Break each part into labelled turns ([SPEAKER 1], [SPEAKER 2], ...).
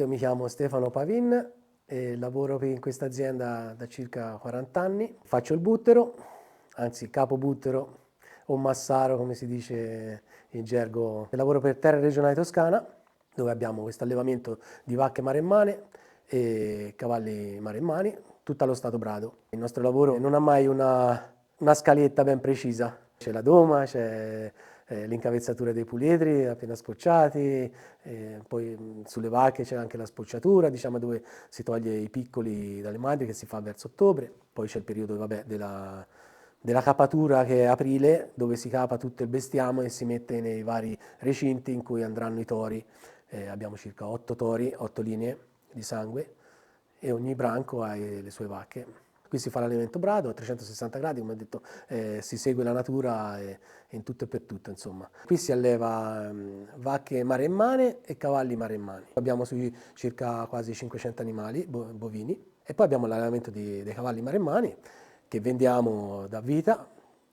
[SPEAKER 1] io mi chiamo Stefano Pavin e lavoro in questa azienda da circa 40 anni. Faccio il buttero, anzi capo buttero o massaro come si dice in gergo. Lavoro per Terre Regionale Toscana, dove abbiamo questo allevamento di vacche maremmane e cavalli maremmani, tutto allo stato brado. Il nostro lavoro non ha mai una scaletta ben precisa. C'è la doma, c'è l'incavezzatura dei puledri appena scocciati, poi sulle vacche c'è anche la spocciatura, diciamo, dove si toglie i piccoli dalle madri, che si fa verso ottobre. Poi c'è il periodo, vabbè, della capatura, che è aprile, dove si capa tutto il bestiame e si mette nei vari recinti in cui andranno i tori. Abbiamo circa 8 tori, 8 linee di sangue, e ogni branco ha le sue vacche. Qui si fa l'allevamento brado a 360 gradi, come ho detto, si segue la natura in tutto e per tutto, insomma. Qui si alleva vacche maremmane e cavalli maremmani. Abbiamo sui circa quasi 500 animali bovini, e poi abbiamo l'allevamento dei cavalli maremmani che vendiamo da vita,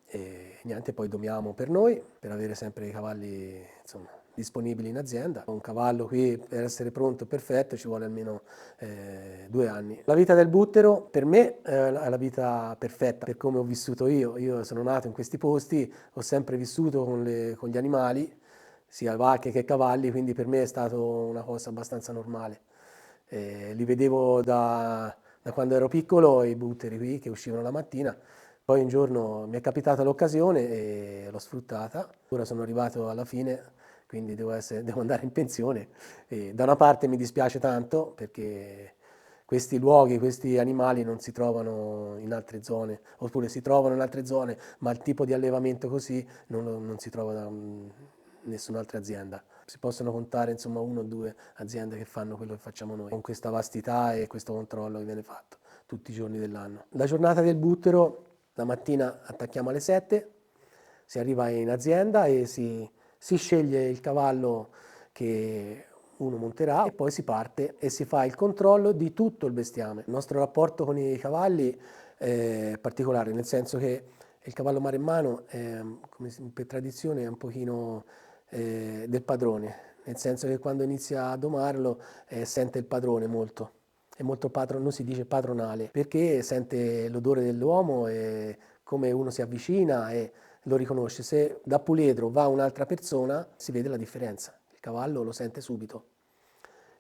[SPEAKER 1] e niente, poi domiamo per noi, per avere sempre i cavalli, insomma, disponibili in azienda. Un cavallo qui, per essere pronto e perfetto, ci vuole almeno 2 anni. La vita del buttero per me è la vita perfetta, per come ho vissuto io. Io sono nato in questi posti, ho sempre vissuto con gli animali, sia vacche che cavalli, quindi per me è stata una cosa abbastanza normale. Li vedevo da quando ero piccolo, i butteri qui che uscivano la mattina. Poi un giorno mi è capitata l'occasione e l'ho sfruttata. Ora sono arrivato alla fine, quindi devo andare in pensione. E da una parte mi dispiace tanto, perché questi luoghi, questi animali non si trovano in altre zone, oppure si trovano in altre zone, ma il tipo di allevamento così non si trova da nessun'altra azienda. Si possono contare, insomma, 1 o 2 aziende che fanno quello che facciamo noi, con questa vastità e questo controllo che viene fatto tutti i giorni dell'anno. La giornata del buttero: la mattina attacchiamo alle 7, si arriva in azienda e si sceglie il cavallo che uno monterà, e poi si parte e si fa il controllo di tutto il bestiame. Il nostro rapporto con i cavalli è particolare, nel senso che il cavallo maremmano, per tradizione, è un pochino del padrone, nel senso che quando inizia a domarlo sente il padrone molto. È molto non si dice padronale, perché sente l'odore dell'uomo, e come uno si avvicina e lo riconosce. Se da puledro va un'altra persona, si vede la differenza, il cavallo lo sente subito.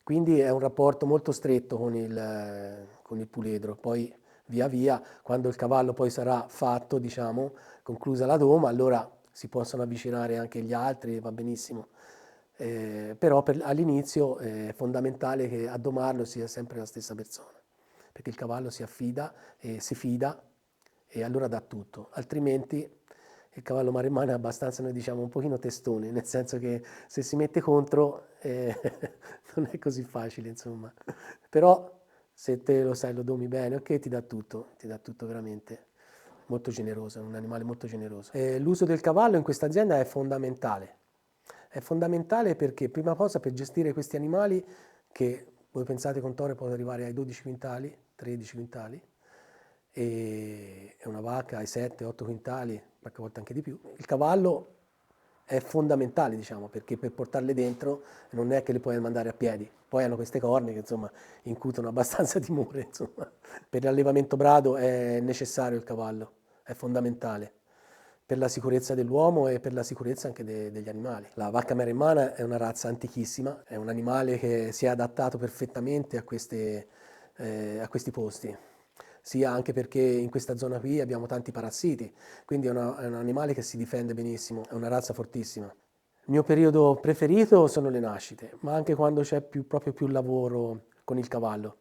[SPEAKER 1] Quindi è un rapporto molto stretto con il puledro. Poi via via, quando il cavallo poi sarà fatto, diciamo, conclusa la doma, allora si possono avvicinare anche gli altri, va benissimo. Però all'inizio è fondamentale che a domarlo sia sempre la stessa persona, perché il cavallo si affida e si fida, e allora dà tutto. Altrimenti il cavallo maremmano è abbastanza, noi diciamo, un pochino testone, nel senso che se si mette contro non è così facile, insomma. Però se te lo sai, lo domi bene, ok, ti dà tutto veramente. Molto generoso, è un animale molto generoso. L'uso del cavallo in questa azienda è fondamentale. È fondamentale perché, prima cosa, per gestire questi animali, che voi pensate con toro possono arrivare ai 12 quintali, 13 quintali, e una vacca ai 7-8 quintali, qualche volta anche di più. Il cavallo è fondamentale, diciamo, perché per portarle dentro non è che le puoi mandare a piedi. Poi hanno queste corna che, insomma, incutono abbastanza timore, insomma. Per l'allevamento brado è necessario il cavallo, è fondamentale per la sicurezza dell'uomo e per la sicurezza anche degli animali. La vacca maremmana è una razza antichissima, è un animale che si è adattato perfettamente a questi posti, sia anche perché in questa zona qui abbiamo tanti parassiti, quindi è un animale che si difende benissimo, è una razza fortissima. Il mio periodo preferito sono le nascite, ma anche quando c'è proprio più lavoro con il cavallo,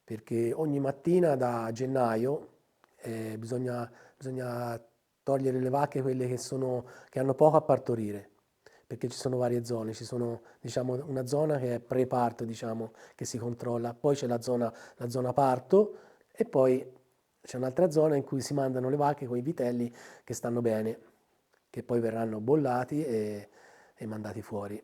[SPEAKER 1] perché ogni mattina da gennaio bisogna togliere le vacche, quelle che hanno poco a partorire, perché ci sono varie zone. Ci sono, diciamo, una zona che è pre-parto, diciamo, che si controlla, poi c'è la zona parto, e poi c'è un'altra zona in cui si mandano le vacche con i vitelli che stanno bene, che poi verranno bollati e mandati fuori.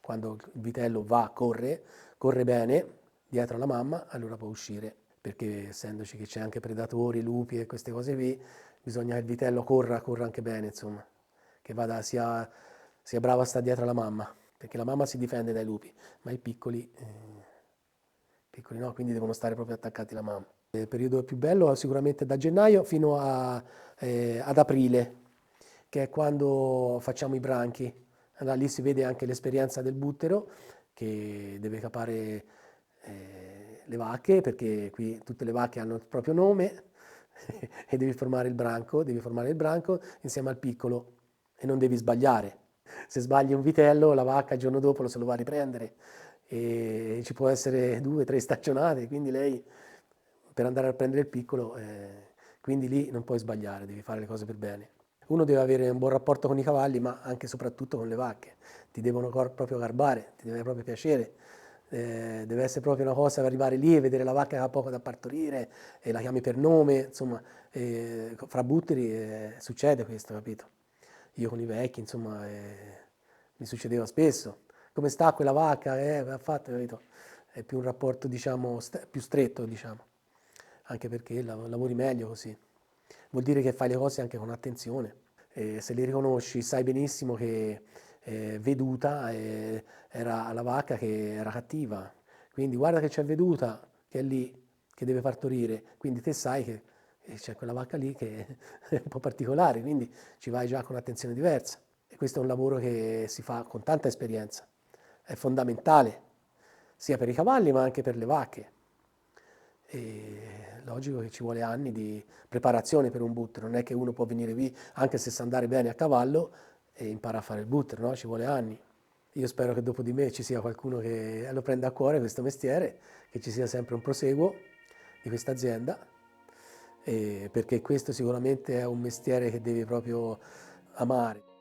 [SPEAKER 1] Quando il vitello corre bene dietro alla mamma, allora può uscire, perché essendoci che c'è anche predatori, lupi e queste cose qui, bisogna che il vitello corra anche bene, insomma, che sia bravo a stare dietro alla mamma, perché la mamma si difende dai lupi, ma i piccoli piccoli no, quindi devono stare proprio attaccati alla mamma. Il periodo più bello sicuramente da gennaio fino ad aprile, che è quando facciamo i branchi. Allora, lì si vede anche l'esperienza del buttero che deve capare le vacche, perché qui tutte le vacche hanno il proprio nome e devi formare il branco insieme al piccolo e non devi sbagliare. Se sbagli un vitello, la vacca il giorno dopo lo se lo va a riprendere e ci può essere 2 o 3 stagionate, quindi lei per andare a prendere il piccolo, quindi lì non puoi sbagliare, devi fare le cose per bene. Uno deve avere un buon rapporto con i cavalli, ma anche e soprattutto con le vacche. Ti devono proprio garbare, ti deve proprio piacere. Deve essere proprio una cosa per arrivare lì e vedere la vacca che ha poco da partorire e la chiami per nome, insomma, fra butteri succede questo, capito? Io con i vecchi, insomma, mi succedeva spesso. Come sta quella vacca? Che ha fatto, capito? È più un rapporto, diciamo, più stretto, diciamo, anche perché lavori meglio così. Vuol dire che fai le cose anche con attenzione. E se li riconosci, sai benissimo che Veduta era la vacca che era cattiva. Quindi guarda che c'è Veduta, che è lì, che deve partorire. Quindi te sai che c'è quella vacca lì che è un po' particolare, quindi ci vai già con un'attenzione diversa. E questo è un lavoro che si fa con tanta esperienza. È fondamentale, sia per i cavalli ma anche per le vacche. E logico che ci vuole anni di preparazione per un buttero, non è che uno può venire qui anche se sa andare bene a cavallo e impara a fare il buttero, no? Ci vuole anni. Io spero che dopo di me ci sia qualcuno che lo prenda a cuore questo mestiere, che ci sia sempre un proseguo di questa azienda, perché questo sicuramente è un mestiere che devi proprio amare.